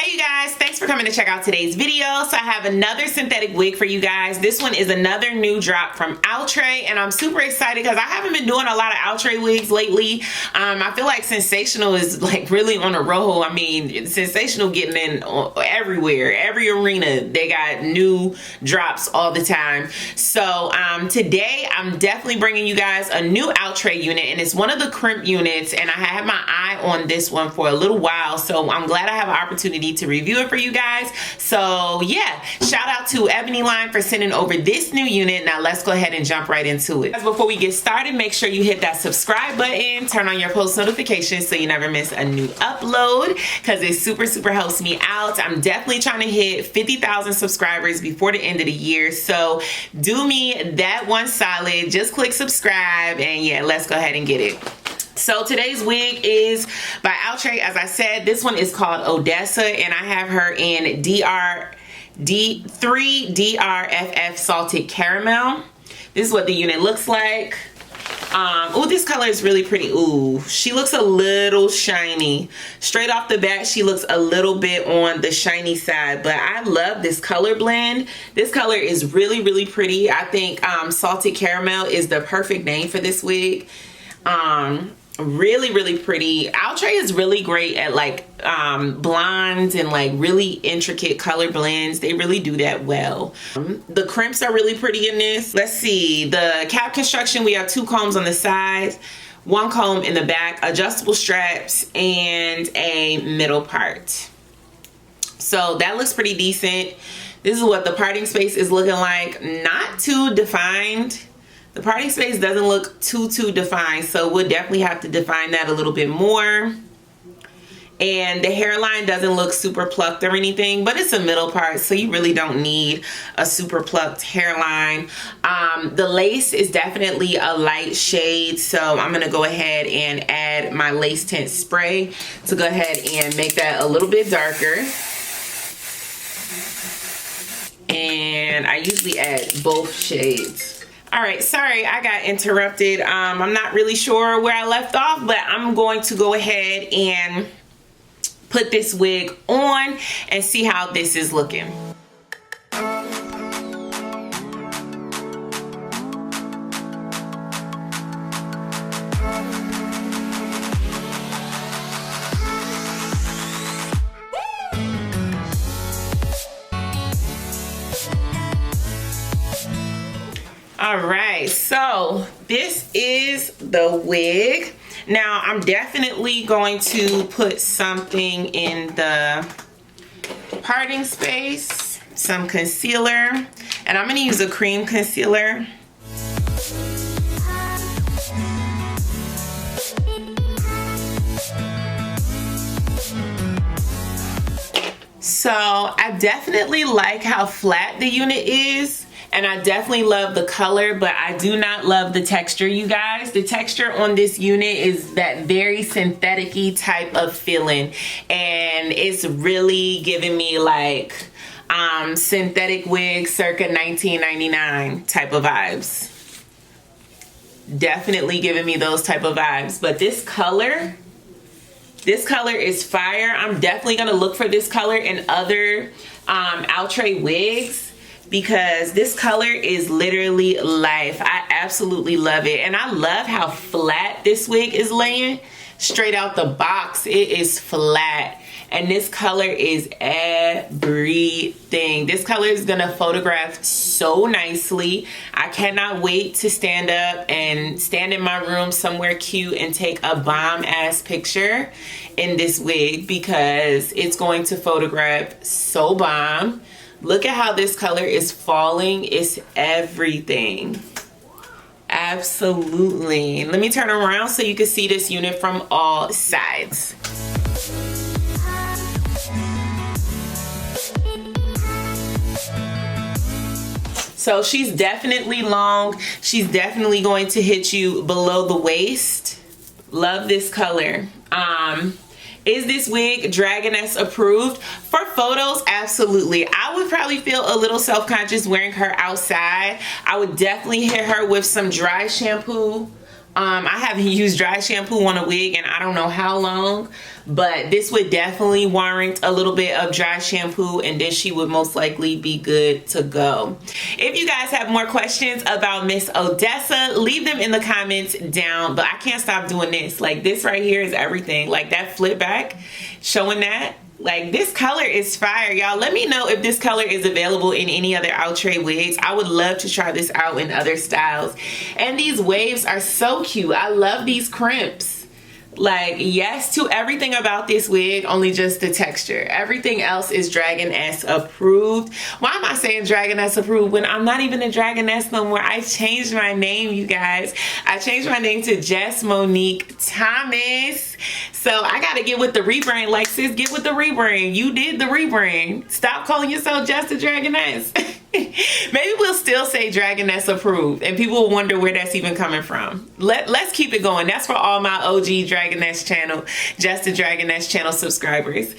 Hey you guys, thanks for coming to check out today's video. So I have another synthetic wig for you guys. This one is another new drop from Outre, and I'm super excited because I haven't been doing a lot of Outre wigs lately. I feel like Sensational is like really on a roll. I mean, Sensational getting in everywhere, every arena. They got new drops all the time. So today I'm definitely bringing you guys a new Outre unit, and it's one of the crimp units, and I had my eye on this one for a little while, so I'm glad I have an opportunity to review it for you guys. So yeah, shout out to Ebony Line for sending over this new unit. Now let's go ahead and jump right into it. Before we get started, make sure you hit that subscribe button, turn on your post notifications so you never miss a new upload, because it super helps me out. I'm definitely trying to hit 50,000 subscribers before the end of the year, so do me that one solid, just click subscribe, and yeah, let's go ahead and get it. So today's wig is by Outre. As I said, this one is called Odessa, and I have her in 3DRFF Salted Caramel. This is what the unit looks like. Oh, this color is really pretty. Ooh, she looks a little shiny. Straight off the bat, she looks a little bit on the shiny side, but I love this color blend. This color is really pretty. I think Salted Caramel is the perfect name for this wig. Really pretty. Outre is really great at like blondes and like really intricate color blends. They really do that well. The crimps are really pretty in this. Let's see, the cap construction, we have 2 combs on the sides, 1 comb in the back, adjustable straps, and a middle part. So that looks pretty decent. This is what the parting space is looking like. Not too defined. The parting space doesn't look too defined, so we'll definitely have to define that a little bit more. And the hairline doesn't look super plucked or anything, but it's a middle part, so you really don't need a super plucked hairline. The lace is definitely a light shade, so I'm gonna go ahead and add my lace tint spray to go ahead and make that a little bit darker. And I usually add both shades. All right, sorry, I got interrupted. I'm not really sure where I left off, but I'm going to go ahead and put this wig on and see how this is looking. All right, so this is the wig. Now I'm definitely going to put something in the parting space, some concealer, and I'm gonna use a cream concealer. So I definitely like how flat the unit is. And I definitely love the color, but I do not love the texture, you guys. The texture on this unit is that very synthetic-y type of feeling. And it's really giving me like synthetic wig circa 1999 type of vibes. Definitely giving me those type of vibes. But this color is fire. I'm definitely gonna look for this color in other Outre wigs, because this color is literally life. I absolutely love it. And I love how flat this wig is laying. Straight out the box, it is flat. And this color is everything. This color is gonna photograph so nicely. I cannot wait to stand up and stand in my room somewhere cute and take a bomb ass picture in this wig, because it's going to photograph so bomb. Look at how this color is falling. It's everything. Absolutely. Let me turn around so you can see this unit from all sides. So she's definitely long. She's definitely going to hit you below the waist. Love this color. Is this wig Dragoness approved? For photos, absolutely. I would probably feel a little self-conscious wearing her outside. I would definitely hit her with some dry shampoo. I haven't used dry shampoo on a wig in I don't know how long, but this would definitely warrant a little bit of dry shampoo, and then she would most likely be good to go. If you guys have more questions about Miss Odessa, leave them in the comments down. But I can't stop doing this. Like, this right here is everything. Like, that flip back, showing that. Like, this color is fire, y'all. Let me know if this color is available in any other Outre wigs. I would love to try this out in other styles. And these waves are so cute. I love these crimps. Like, yes to everything about this wig, only just the texture. Everything else is Dragoness approved. Why am I saying Dragoness approved when I'm not even a Dragoness no more? I changed my name, you guys. I changed my name to Jess Monique Thomas. So I gotta get with the rebrand. Like, sis, get with the rebrand. You did the rebrand. Stop calling yourself just a Dragoness. Maybe we'll still say Dragoness approved, and people will wonder where that's even coming from. Let's keep it going. That's for all my OG Dragoness channel, Just a Dragoness channel subscribers.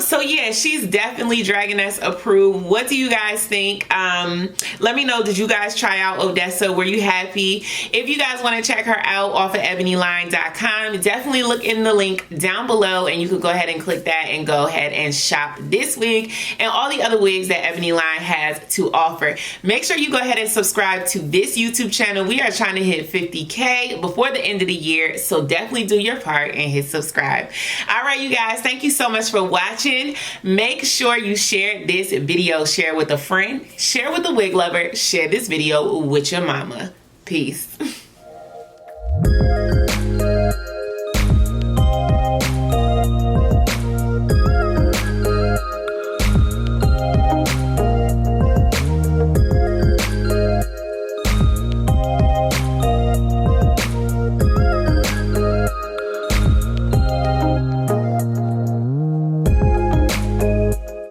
So yeah, she's definitely Dragoness approved. What do you guys think? Let me know, did you guys try out Odessa? Were you happy? If you guys want to check her out off of ebonyline.com, definitely look in the link down below, and you could go ahead and click that and go ahead and shop this wig and all the other wigs that Ebony Line has to offer. Make sure you go ahead and subscribe to this YouTube channel. We are trying to hit 50K before the end of the year, so definitely do your part and hit subscribe. All right, you guys, thank you so much for watching. Make sure you share this video, share with a friend, share with a wig lover, share this video with your mama. Peace.